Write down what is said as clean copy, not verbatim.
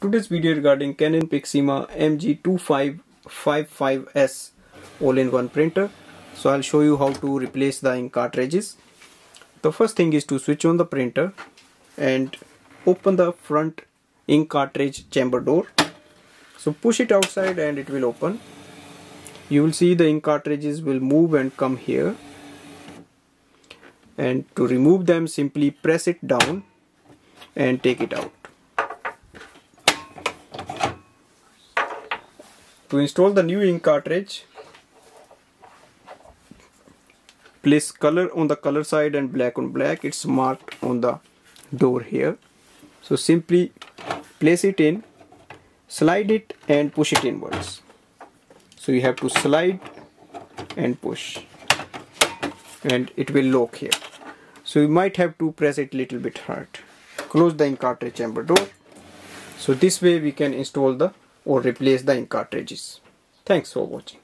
Today's video regarding Canon PIXMA MG2555s all-in-one printer. So I'll show you how to replace the ink cartridges. The first thing is to switch on the printer and open the front ink cartridge chamber door. So push it outside and it will open. You will see the ink cartridges will move and come here. And to remove them, simply press it down and take it out. To install the new ink cartridge, place color on the color side and black on black. It's marked on the door here. So simply place it in, slide it and push it inwards. So you have to slide and push and it will lock here. So you might have to press it a little bit hard. Close the ink cartridge chamber door. So this way we can install or replace the ink cartridges. Thanks for watching.